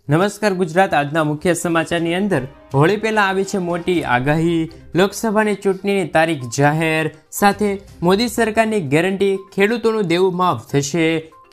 નમસ્કાર ગુજરાત, આજના મુખ્ય સમાચારની અંદર હોળી પહેલા આવી છે મોટી આગાહી, લોકસભાની ચૂંટણીની તારીખ જાહેર, સાથે મોદી સરકારની ગેરંટી, ખેડૂતોનું દેવું માફ થશે,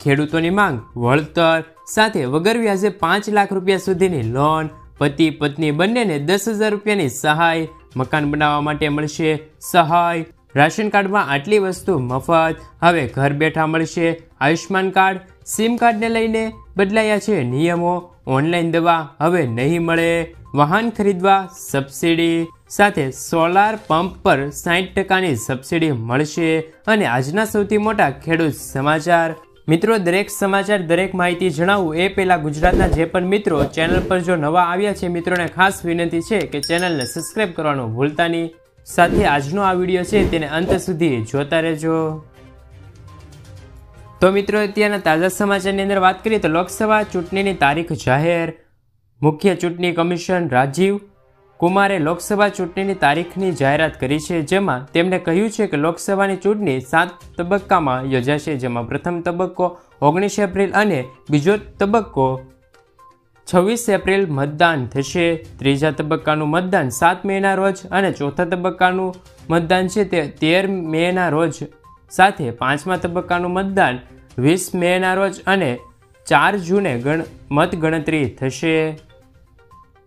ખેડૂતોની માંગ વળતર, સાથે વગર વ્યાજે 5 લાખ રૂપિયા સુધીની લોન, પતિ પત્ની બંનેને 10,000 રૂપિયાની સહાય, મકાન બનાવવા માટે મળશે સહાય, રાશન કાર્ડમાં આટલી વસ્તુ મફત, હવે ઘર બેઠા મળશે આયુષ્માન કાર્ડ, સિમ કાર્ડને લઈને બદલાયા છે નિયમો, ઓનલાઈન દવા હવે નહીં મળે, વાહન ખરીદવા સબસિડી, સાથે સોલાર પંપ પર 60%ની સબસિડી મળશે. અને આજના સૌથી મોટા ખેડૂત સમાચાર. મિત્રો, દરેક સમાચાર, દરેક માહિતી જણાવું એ પહેલા ગુજરાતના જે પણ મિત્રો ચેનલ પર જો નવા આવ્યા છે, મિત્રોને ખાસ વિનંતી છે કે ચેનલને સબસ્ક્રાઈબ કરવાનું ભૂલતા નહીં. સાથે આજનો આ વિડીયો છે તેને અંત સુધી જોતા રહેજો. તો મિત્રો, અત્યારના તાજા સમાચારની અંદર વાત કરીએ તો લોકસભા ચૂંટણીની તારીખ જાહેર. મુખ્ય ચૂંટણી કમિશન રાજીવ કુમારે લોકસભા ચૂંટણીની તારીખની જાહેરાત કરી છે, જેમાં તેમણે કહ્યું છે કે લોકસભાની ચૂંટણી 7 તબક્કામાં યોજાશે, જેમાં પ્રથમ તબક્કો 19 એપ્રિલ અને બીજો તબક્કો 26 એપ્રિલ મતદાન થશે. ત્રીજા તબક્કાનું મતદાન 7 મેના રોજ અને ચોથા તબક્કાનું મતદાન છે તે 13 મેના રોજ, સાથે પાંચમા તબક્કાનું મતદાન 20 મેના રોજ અને 4 જૂને મતગણતરી થશે.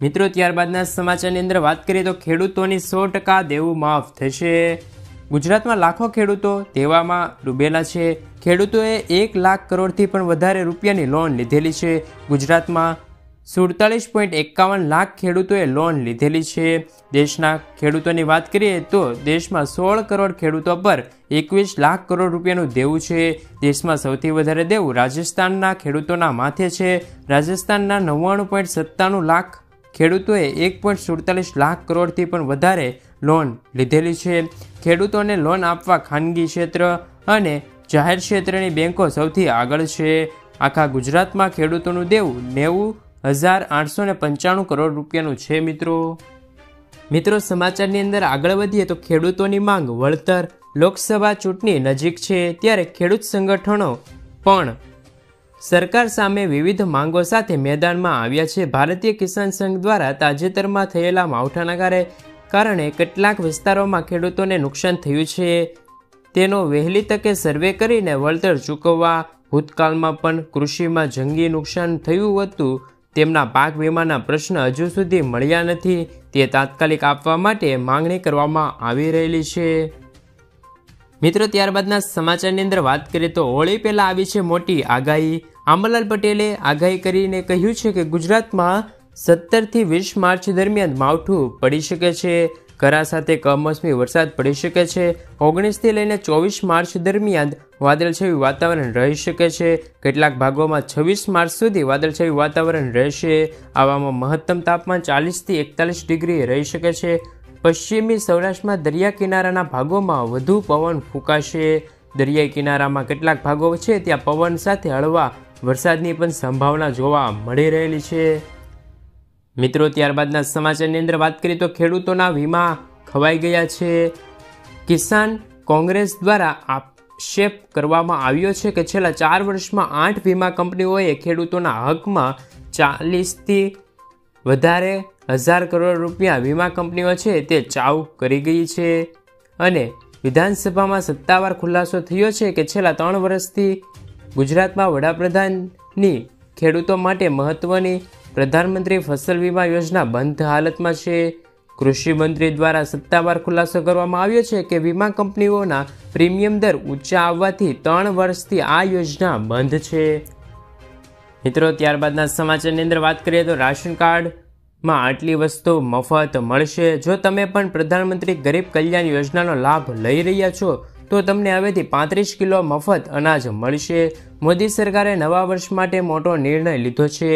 મિત્રો, ત્યારબાદના સમાચારની અંદર વાત કરીએ તો ખેડૂતોની 100% દેવું માફ થશે. ગુજરાતમાં લાખો ખેડૂતો દેવામાં ડૂબેલા છે. ખેડૂતોએ 1 લાખ કરોડથી પણ વધારે રૂપિયાની લોન લીધેલી છે. ગુજરાતમાં 47.51 લાખ ખેડૂતોએ લોન લીધેલી છે. દેશના ખેડૂતોની વાત કરીએ તો દેશમાં 16 કરોડ ખેડૂતો પર 21 લાખ કરોડ રૂપિયાનું દેવું છે. દેશમાં સૌથી વધારે દેવું રાજસ્થાનના ખેડૂતોના માથે છે. રાજસ્થાનના 99.97 લાખ ખેડૂતોએ 1.47 લાખ કરોડથી પણ વધારે લોન લીધેલી છે. ખેડૂતોને લોન આપવા ખાનગી ક્ષેત્ર અને જાહેર ક્ષેત્રની બેંકો સૌથી આગળ છે. આખા ગુજરાતમાં ખેડૂતોનું દેવું 90,895 કરોડ રૂપિયાનું છે. મિત્રો, સમાચારની અંદર આગળ વધીએ તો ખેડૂતોની માંગ વળતર. લોકસભા ચૂંટણી નજીક છે ત્યારે ખેડૂત સંગઠનો પણ સરકાર સામે વિવિધ માંગો સાથે મેદાનમાં આવ્યા છે. ભારતીય કિસાન સંઘ દ્વારા તાજેતરમાં થયેલા માવઠાના કારણે કેટલાક વિસ્તારોમાં ખેડૂતોને નુકસાન થયું છે. તેનો વહેલી તકે સર્વે કરીને વળતર ચૂકવવા. ભૂતકાળમાં પણ કૃષિમાં જંગી નુકસાન થયું હતું. તેમના પાક વીમાના પ્રશ્ન હજુ સુધી મળ્યા નથી. તે તાત્કાલિક આપવા માટે માંગણી કરવામાં આવી રહેલી છે. મિત્રો, ત્યારબાદના સમાચારની અંદર વાત કરીએ તો હોળી પહેલા આવી છે મોટી આગાહી. આંબાલાલ પટેલે આગાહી કરીને કહ્યું છે કે ગુજરાતમાં 17 થી 20 માર્ચ દરમિયાન માવઠું પડી શકે છે. કરા સાથે કમોસમી વરસાદ પડી શકે છે. 19 થી લઈને 24 માર્ચ દરમિયાન વાદળછાયું વાતાવરણ રહી શકે છે. કેટલાક ભાગોમાં 26 માર્ચ સુધી વાદળછાયું વાતાવરણ રહેશે. આવામાં મહત્તમ તાપમાન 40 થી 41 ડિગ્રી રહી શકે છે. પશ્ચિમી સૌરાષ્ટ્રમાં દરિયા કિનારાના ભાગોમાં વધુ પવન ફૂંકાશે. દરિયાઈ કિનારામાં કેટલાક ભાગો છે ત્યાં પવન સાથે હળવા વરસાદની પણ સંભાવના જોવા મળી રહેલી છે. મિત્રો, ત્યારબાદના સમાચારની અંદર વાત કરીએ તો ખેડૂતોના વીમા ખવાઈ ગયા છે. કિસાન કોંગ્રેસ દ્વારા આક્ષેપ કરવામાં આવ્યો છે કે છેલ્લા 4 વર્ષમાં 8 વીમા કંપનીઓએ ખેડૂતોના હકમાં 40 થી વધારે 1000 કરોડ રૂપિયા વીમા કંપનીઓ છે તે ચાઉ કરી ગઈ છે. અને વિધાનસભામાં સત્તાવાર ખુલાસો થયો છે કે છેલ્લા 3 વર્ષથી ગુજરાતમાં વડાપ્રધાનની ખેડૂતો માટે મહત્વની પ્રધાનમંત્રી ફસલ વીમા યોજના બંધ હાલતમાં છે. કૃષિ મંત્રી દ્વારા સત્તાવાર ખુલાસો કરવામાં આવ્યો છે કે વીમા કંપનીઓના પ્રીમિયમ દર ઊંચા આવવાથી 3 વર્ષથી આ યોજના બંધ છે. મિત્રો, ત્યારબાદના સમાચારની અંદર વાત કરીએ તો રાશન કાર્ડમાં આટલી વસ્તુ મફત મળશે. જો તમે પણ પ્રધાનમંત્રી ગરીબ કલ્યાણ યોજનાનો લાભ લઈ રહ્યા છો તો તમને હવેથી 35 કિલો મફત અનાજ મળશે. મોદી સરકારે નવા વર્ષ માટે મોટો નિર્ણય લીધો છે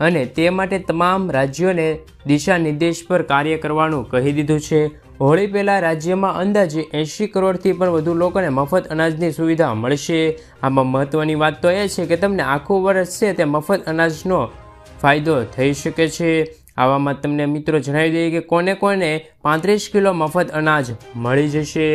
અને તે માટે તમામ રાજ્યોને દિશા નિર્દેશ પર કાર્ય કરવાનું કહી દીધું છે. હોળી પહેલા રાજ્યમાં અંદાજે 80 કરોડથી પણ વધુ લોકોને મફત અનાજની સુવિધા મળશે. આમાં મહત્વની વાત તો એ છે કે તમને આખું વર્ષ છે તે મફત અનાજનો ફાયદો થઈ શકે છે. આવામાં તમને મિત્રો જણાવી દઈએ કે કોને 35 કિલો મફત અનાજ મળી જશે.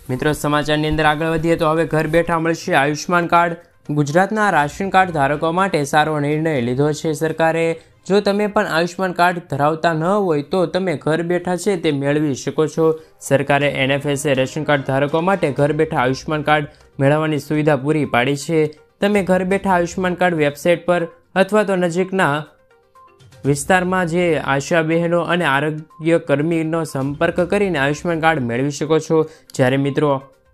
મિત્રો, સમાચારની અંદર આગળ વધીએ તો હવે ઘર બેઠા મળશે આયુષ્માન કાર્ડ. ગુજરાતના રાશન કાર્ડ ધારકો માટે સારો નિર્ણય લીધો છે સરકારે. જો તમે પણ આયુષ્યમાન કાર્ડ ધરાવતા ન હોય તો તમે ઘર બેઠા છે તે મેળવી શકો છો. સરકારે NFSA રેશન કાર્ડ ધારકો માટે ઘર બેઠા આયુષ્યમાન કાર્ડ મેળવવાની સુવિધા પૂરી પાડી છે. તમે ઘર બેઠા આયુષ્યમાન કાર્ડ વેબસાઇટ પર અથવા તો નજીકના વિસ્તારમાં જે આશા બહેનો અને આરોગ્ય કર્મીનો સંપર્ક કરીને આયુષ્યમાન કાર્ડ મેળવી શકો છો. જ્યારે મિત્રો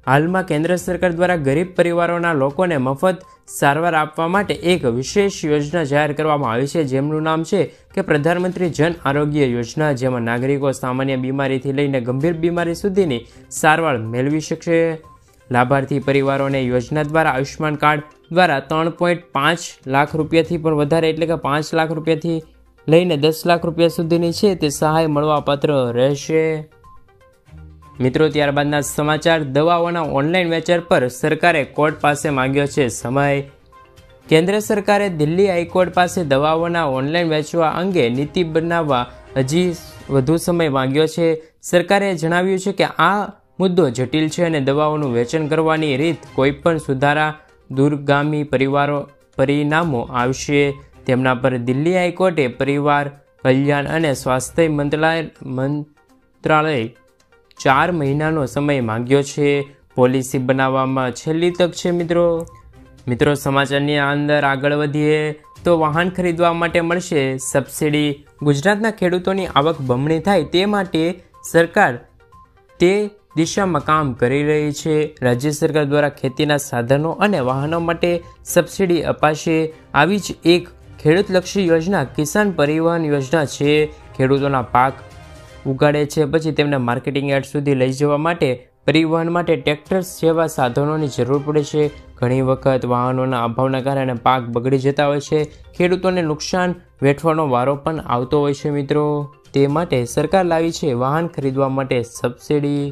હાલમાં કેન્દ્ર સરકાર દ્વારા ગરીબ પરિવારોના લોકોને મફત સારવાર આપવા માટે એક વિશેષ યોજના જાહેર કરવામાં આવી છે, જેમનું નામ છે કે પ્રધાનમંત્રી જન આરોગ્ય યોજના, જેમાં નાગરિકો સામાન્ય બીમારીથી લઈને ગંભીર બીમારી સુધીની સારવાર મેળવી શકશે. લાભાર્થી પરિવારોને યોજના દ્વારા આયુષ્યમાન કાર્ડ દ્વારા 3.5 લાખ રૂપિયાથી પણ વધારે એટલે કે 5 લાખ રૂપિયાથી લઈને 10 લાખ રૂપિયા સુધીની છે તે સહાય મળવાપાત્ર રહેશે. મિત્રો ત્યારબાદના સમાચાર, દવાઓના ઓનલાઈન વેચાણ પર સરકારે કોર્ટ પાસે માંગ્યો છે સમય. કેન્દ્ર સરકારે દિલ્હી હાઈકોર્ટ પાસે દવાઓના ઓનલાઈન વેચવા અંગે નીતિ બનાવવા હજી વધુ સમય માંગ્યો છે. સરકારે જણાવ્યું છે કે આ મુદ્દો જટિલ છે અને દવાઓનું વેચાણ કરવાની રીત કોઈપણ સુધારા દૂરગામી પરિણામો આવશે. તેમના પર દિલ્હી હાઈકોર્ટે પરિવાર કલ્યાણ અને સ્વાસ્થ્ય મંત્રાલય 4 મહિનાનો સમય માંગ્યો છે. પોલિસી બનાવવામાં છેલ્લી તક છે. મિત્રો સમાચારની અંદર આગળ વધીએ તો વાહન ખરીદવા માટે મળશે સબસિડી. ગુજરાતના ખેડૂતોની આવક બમણી થાય તે માટે સરકાર તે દિશામાં કામ કરી રહી છે. રાજ્ય સરકાર દ્વારા ખેતીના સાધનો અને વાહનો માટે સબસિડી અપાશે. આવી જ એક ખેડૂતલક્ષી યોજના કિસાન પરિવહન યોજના છે. ખેડૂતોના પાક ઉગાડે છે પછી તેમને માર્કેટિંગ યાર્ડ સુધી લઈ જવા માટે પરિવહન માટે ટ્રેક્ટર્સ જેવા સાધનોની જરૂર પડે છે. ઘણી વખત વાહનોના અભાવના કારણે પાક બગડી જતા હોય છે. ખેડૂતોને નુકસાન વેઠવાનો વારો પણ આવતો હોય છે. મિત્રો તે માટે સરકાર લાવી છે વાહન ખરીદવા માટે સબસિડી.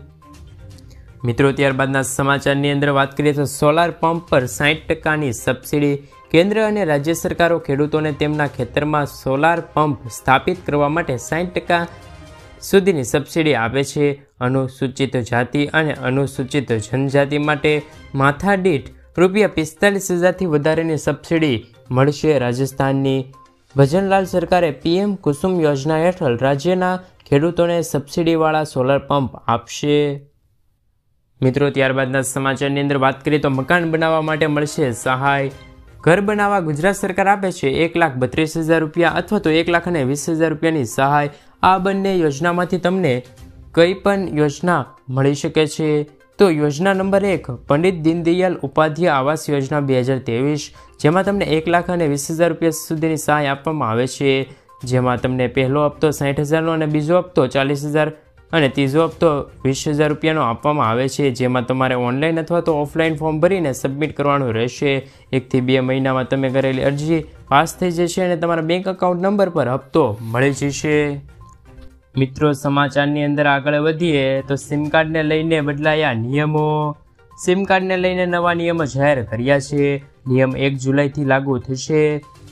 મિત્રો ત્યારબાદના સમાચારની અંદર વાત કરીએ તો સોલાર પંપ પર 60%ની સબસિડી. કેન્દ્ર અને રાજ્ય સરકારો ખેડૂતોને તેમના ખેતરમાં સોલાર પંપ સ્થાપિત કરવા માટે 60% સુધીની સબસિડી આપે છે. અનુસૂચિત જાતિ અને અનુસૂચિત જનજાતિ માટે માથાદીઠ ₹45,000થી વધારેની સબસિડી મળશે. રાજસ્થાનની ભજનલાલ સરકારે PM કુસુમ યોજના હેઠળ રાજ્યના ખેડૂતોને સબસિડીવાળા સોલાર પંપ આપશે. મિત્રો ત્યારબાદના સમાચારની અંદર વાત કરીએ તો મકાન બનાવવા માટે મળશે સહાય. ઘર બનાવવા ગુજરાત સરકાર આપે છે ₹1,32,000 અથવા તો ₹1,20,000ની સહાય. આ બંને યોજનામાંથી તમને કઈ પણ યોજના મળી શકે છે. તો યોજના નંબર 1 પંડિત દીનદયાલ ઉપાધ્યાય આવાસ યોજના 2023, જેમાં તમને ₹1,20,000 સુધીની સહાય આપવામાં આવે છે. જેમાં તમને પહેલો હપ્તો 60,000નો અને બીજો હપ્તો 40,000 અને ત્રીજો હપ્તો ₹20,000નો આપવામાં આવે છે. જેમાં તમારે ઓનલાઈન અથવા તો ઓફલાઈન ફોર્મ ભરીને સબમિટ કરવાનું રહેશે. 1 થી 2 મહિનામાં તમે કરેલી અરજી પાસ થઈ જશે અને તમારા બેંક એકાઉન્ટ નંબર પર હપ્તો મળી જશે. મિત્રો સમાચારની અંદર આગળ વધીએ તો સિમ કાર્ડને લઈને બદલાયા નિયમો. સિમ કાર્ડને લઈને નવા નિયમો જાહેર કર્યા છે. નિયમ 1 જુલાઈથી લાગુ થશે,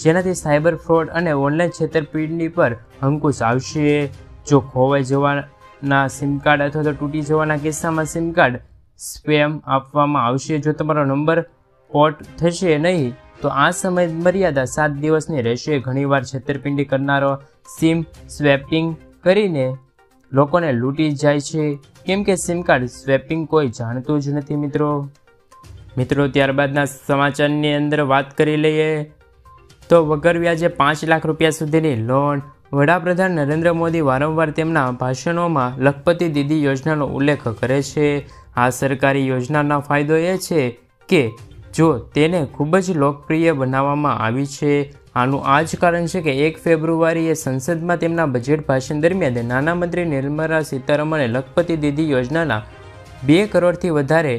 જેનાથી સાયબર ફ્રોડ અને ઓનલાઈન છેતરપિંડી પર અંકુશ આવશે. જો ખોવાઈ જવાના સિમ કાર્ડ અથવા તો તૂટી જવાના કિસ્સામાં સિમ કાર્ડ સ્પેમ આપવામાં આવશે. જો તમારો નંબર પોર્ટ થશે નહીં તો આ સમય મર્યાદા 7 દિવસની રહેશે. ઘણીવાર છેતરપિંડી કરનારો સિમ સ્વેપિંગ કરીને લોકોને લૂંટી જાય છે, કેમ કે સિમ કાર્ડ સ્વેપિંગ કોઈ જાણતું જ નથી. મિત્રો ત્યારબાદના સમાચારની અંદર વાત કરી લઈએ તો વગર વ્યાજે 5 લાખ રૂપિયા સુધીની લોન. વડાપ્રધાન નરેન્દ્ર મોદી વારંવાર તેમના ભાષણોમાં લખપતિ દીદી યોજનાનો ઉલ્લેખ કરે છે. આ સરકારી યોજનાનો ફાયદો એ છે કે જો તેને ખૂબ જ લોકપ્રિય બનાવવામાં આવી છે. આનું આ જ કારણ છે કે 1 ફેબ્રુઆરીએ સંસદમાં તેમના બજેટ ભાષણ દરમિયાન નાણામંત્રી નિર્મલા સીતારમણે લખપતિ દીદી યોજનાના 2 કરોડથી વધારે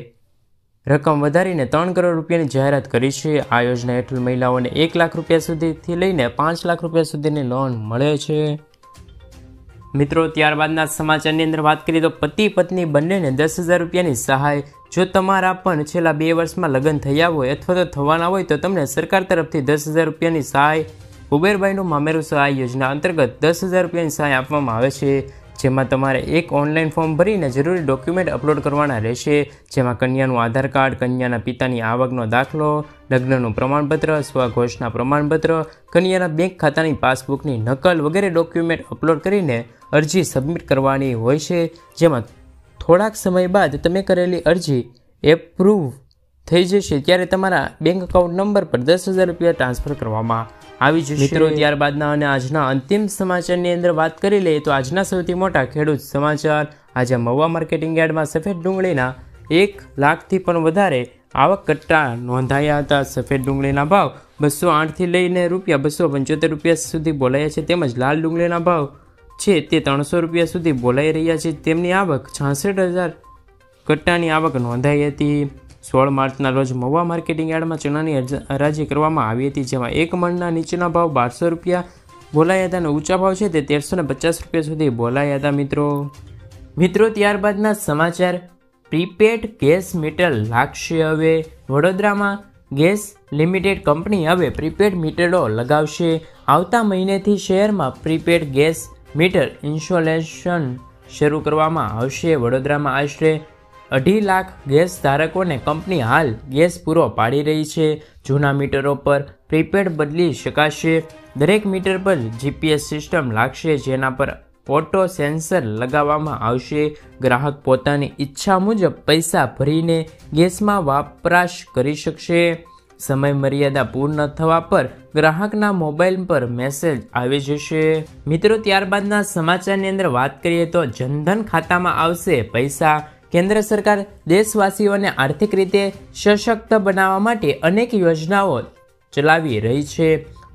રકમ વધારીને 3 કરોડ રૂપિયાની જાહેરાત કરી છે. આ યોજના હેઠળ મહિલાઓને 1 લાખ રૂપિયા સુધીથી લઈને 5 લાખ રૂપિયા સુધીની લોન મળે છે. મિત્રો ત્યારબાદના સમાચારની અંદર વાત કરીએ તો પતિ પત્ની બંનેને 10,000 રૂપિયાની સહાય. જો તમારા પણ છેલ્લા 2 વર્ષમાં લગ્ન થયા હોય અથવા તો થવાના હોય તો તમને સરકાર તરફથી 10,000 રૂપિયાની સહાય કુબેરભાઈનું મામેરું સહાય યોજના અંતર્ગત 10,000 રૂપિયાની સહાય આપવામાં આવે છે. જેમાં તમારે એક ઓનલાઈન ફોર્મ ભરીને જરૂરી ડોક્યુમેન્ટ અપલોડ કરવાના રહેશે, જેમાં કન્યાનું આધાર કાર્ડ, કન્યાના પિતાની આવકનો દાખલો, લગ્નનું પ્રમાણપત્ર, સ્વઘોષના પ્રમાણપત્ર, કન્યાના બેંક ખાતાની પાસબુકની નકલ વગેરે ડોક્યુમેન્ટ અપલોડ કરીને અરજી સબમિટ કરવાની હોય છે, જેમાં થોડાક સમય બાદ તમે કરેલી અરજી એપ્રૂવ થઈ જશે ત્યારે તમારા બેંક એકાઉન્ટ નંબર પર 10,000 રૂપિયા ટ્રાન્સફર કરવામાં આવી જશે. મિત્રો, ત્યારબાદના અને આજના અંતિમ સમાચારની અંદર વાત કરી લઈએ તો આજના સૌથી મોટા ખેડૂત સમાચાર. આજે મહુવા માર્કેટિંગ યાર્ડમાં સફેદ ડુંગળીના 1 લાખથી પણ વધારે આવક કટ્ટા નોંધાયા હતા. સફેદ ડુંગળીના ભાવ 208થી લઈને ₹275 સુધી બોલાયા છે, તેમજ લાલ ડુંગળીના ભાવ છે તે ₹300 સુધી બોલાઈ રહ્યા છે. તેમની આવક 66,000 કટ્ટાની આવક નોંધાઈ હતી. 16 માર્ચના રોજ મહુવા માર્કેટિંગ યાર્ડમાં ચણાની હરાજી કરવામાં આવી હતી, જેમાં 1 મણના નીચેના ભાવ ₹1200 બોલાયા હતા અને ઊંચા ભાવ છે તે ₹1350 સુધી બોલાયા હતા. મિત્રો, ત્યારબાદના સમાચાર. પ્રીપેડ ગેસ મીટર લાગશે હવે. વડોદરામાં ગેસ લિમિટેડ કંપની હવે પ્રીપેડ મીટરો લગાવશે. આવતા મહિનેથી શહેરમાં પ્રીપેડ ગેસ મીટર ઇન્સ્ટોલેશન શરૂ કરવામાં આવશે. વડોદરામાં આશરે 2.5 લાખ ગેસ ધારકોને કંપની હાલ ગેસ પૂરો પાડી રહી છે. જૂના મીટરો પર પ્રીપેડ બદલી શકાશે. દરેક મીટર પર GPS સિસ્ટમ લાગશે, જેના પર ઓટો સેન્સર લગાવવામાં આવશે. ગ્રાહક પોતાની ઈચ્છા મુજબ પૈસા ભરીને ગેસમાં વપરાશ કરી શકશે. સમય મર્યાદા પૂર્ણ થવા પર ગ્રાહકના મોબાઈલ પર મેસેજ આવી જશે. મિત્રો, ત્યારબાદના સમાચારની અંદર વાત કરીએ તો જનધન ખાતામાં આવશે પૈસા. કેન્દ્ર સરકાર દેશવાસીઓને આર્થિક રીતે સશક્ત બનાવવા માટે અનેક યોજનાઓ ચલાવી રહી છે.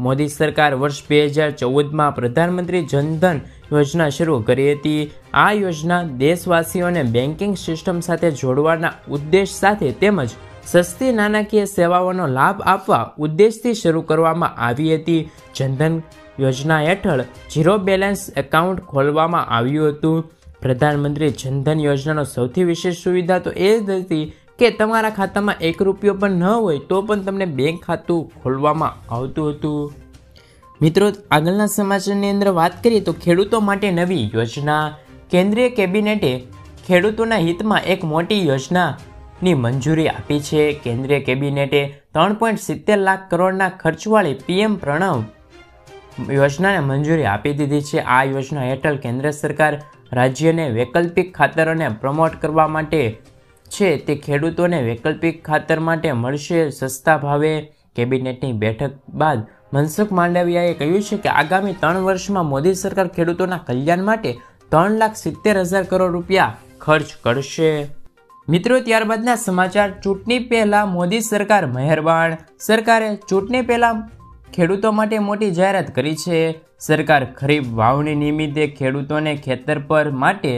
મોદી સરકાર વર્ષ 2014માં પ્રધાનમંત્રી જનધન યોજના શરૂ કરી હતી. આ યોજના દેશવાસીઓને બેન્કિંગ સિસ્ટમ સાથે જોડવાના ઉદ્દેશ સાથે તેમજ સસ્તી નાણાકીય સેવાઓનો લાભ આપવા ઉદ્દેશથી શરૂ કરવામાં આવી હતી. જનધન યોજના હેઠળ 0 બેલેન્સ એકાઉન્ટ ખોલવામાં આવ્યું હતું. પ્રધાનમંત્રી જનધન યોજનાનો સૌથી વિશેષ સુવિધા તો એ જ હતી કે તમારા ખાતામાં ₹1 પણ ન હોય તો પણ તમને બેંક ખાતું ખોલવામાં આવતું હતું. મિત્રો, આગળના સમાચારની અંદર વાત કરીએ તો ખેડૂતો માટે નવી યોજના. કેન્દ્રીય કેબિનેટે ખેડૂતોના હિતમાં એક મોટી યોજનાની મંજૂરી આપી છે. કેન્દ્રીય કેબિનેટે 3.70 લાખ કરોડના ખર્ચવાળી PM પ્રણવ યોજનાને મંજૂરી આપી દીધી છે. આ યોજના હેઠળ કેન્દ્ર સરકાર રાજ્યને વૈકલ્પિક ખાતરોને પ્રમોટ કરવા માટે છે તે ખેડૂતોને વૈકલ્પિક ખાતર માટે મળશે સસ્તા ભાવે. કેબિનેટની બેઠક બાદ મનસુખ માંડવિયાએ કહ્યું છે કે આગામી 3 વર્ષમાં મોદી સરકાર ખેડૂતોના કલ્યાણ માટે 3,70,000 કરોડ રૂપિયા ખર્ચ કરશે. મિત્રો, ત્યારબાદના સમાચાર. ચૂંટણી પહેલા મોદી સરકાર મહેરબાન. સરકારે ચૂંટણી પહેલા ખેડૂતો માટે મોટી જાહેરાત કરી છે. સરકાર ખરીફ વાવણી નિમિત્તે ખેડૂતોને ખેતર પર માટે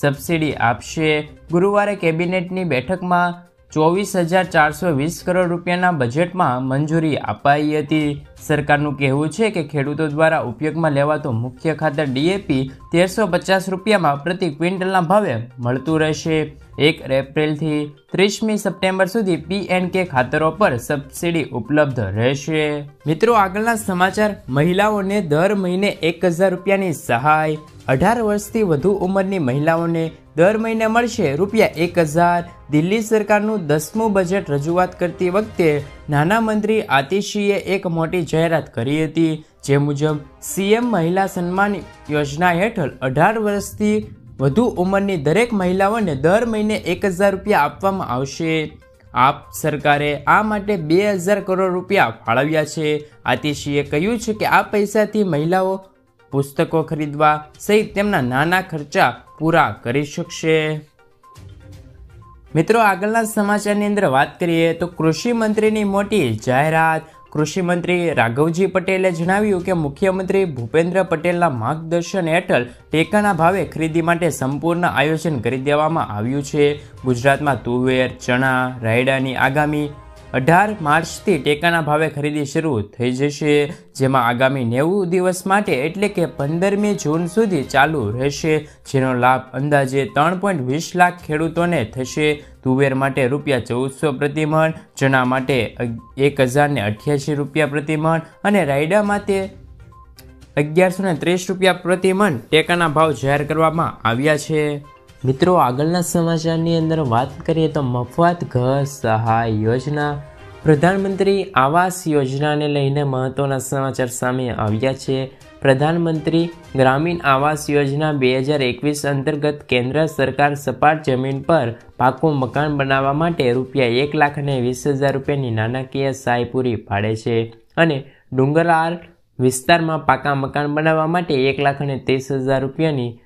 સબસિડી આપશે. ગુરુવારે કેબિનેટની બેઠકમાં 24,420 કરોડ રૂપિયાના બજેટમાં મંજૂરી અપાઈ હતી. સરકારનું કહેવું છે કે ખેડૂતો દ્વારા ઉપયોગમાં લેવાતું મુખ્ય ખાતર DAP ₹1,350 પ્રતિ ક્વિન્ટલના ભાવે મળતું રહેશે. 1 એપ્રિલથી 30મી સપ્ટેમ્બર સુધી P&K ખાતરો પર સબસિડી ઉપલબ્ધ રહેશે. મિત્રો, આગળના સમાચાર. મહિલાઓને દર મહિને 1,000 રૂપિયાની સહાય. 18 વર્ષથી વધુ ઉંમરની મહિલાઓને દર મહિને મળશે ₹1,000. દિલ્હી સરકારનું 10મું બજેટ રજૂઆત કરતી વખતે નાણા મંત્રી આતિશીએ એક મોટી જાહેરાત કરી હતી, જે મુજબ CM મહિલા સન્માન યોજના હેઠળ 18 વર્ષથી વધુ ઉંમરની દરેક મહિલાઓને દર મહિને 1,000 રૂપિયા આપવામાં આવશે. આપ સરકારે આ માટે 2,000 કરોડ રૂપિયા ફાળવ્યા છે. આતિશીએ કહ્યું છે કે આ પૈસાથી મહિલાઓ પુસ્તકો ખરીદવા સહિત તેમના નાના ખર્ચા પૂરા કરી શકશે. મિત્રો, આગળના સમાચારની અંદર વાત કરીએ તો કૃષિ મંત્રીની મોટી જાહેરાત. કૃષિ મંત્રી રાઘવજી પટેલે જણાવ્યું કે મુખ્યમંત્રી ભૂપેન્દ્ર પટેલના માર્ગદર્શન હેઠળ ટેકાના ભાવે ખરીદી માટે સંપૂર્ણ આયોજન કરી દેવામાં આવ્યું છે. ગુજરાતમાં તુવેર, ચણા, રાયડાની આગામી 18 માર્ચથી ટેકાના ભાવે ખરીદી શરૂ થઈ જશે, જેમાં આગામી 90 દિવસ માટે એટલે કે 15મી જૂન સુધી ચાલુ રહેશે, જેનો લાભ અંદાજે 3.20 લાખ ખેડૂતોને થશે. તુવેર માટે ₹1,400 પ્રતિ મણ, ચણા માટે ₹1,088 પ્રતિ મણ અને રાયડા માટે રૂપિયા પ્રતિ મણ ટેકાના ભાવ જાહેર કરવામાં આવ્યા છે। મિત્રો આગળના સમાચારની અંદર વાત કરીએ તો મફત ઘર સહાય યોજના પ્રધાનમંત્રી આવાસ યોજનાને લઈને મહત્વના સમાચાર સામે આવ્યા છે। પ્રધાનમંત્રી ગ્રામીણ આવાસ યોજના 2021 અંતર્ગત કેન્દ્ર સરકાર સપાટ જમીન પર પાકું મકાન બનાવવા માટે ₹1,20,000 રૂપિયાની નાણાકીય સહાય પૂરી પાડે છે અને ડુંગરાળ વિસ્તારમાં પાકા મકાન બનાવવા માટે ₹1,30,000 રૂપિયાની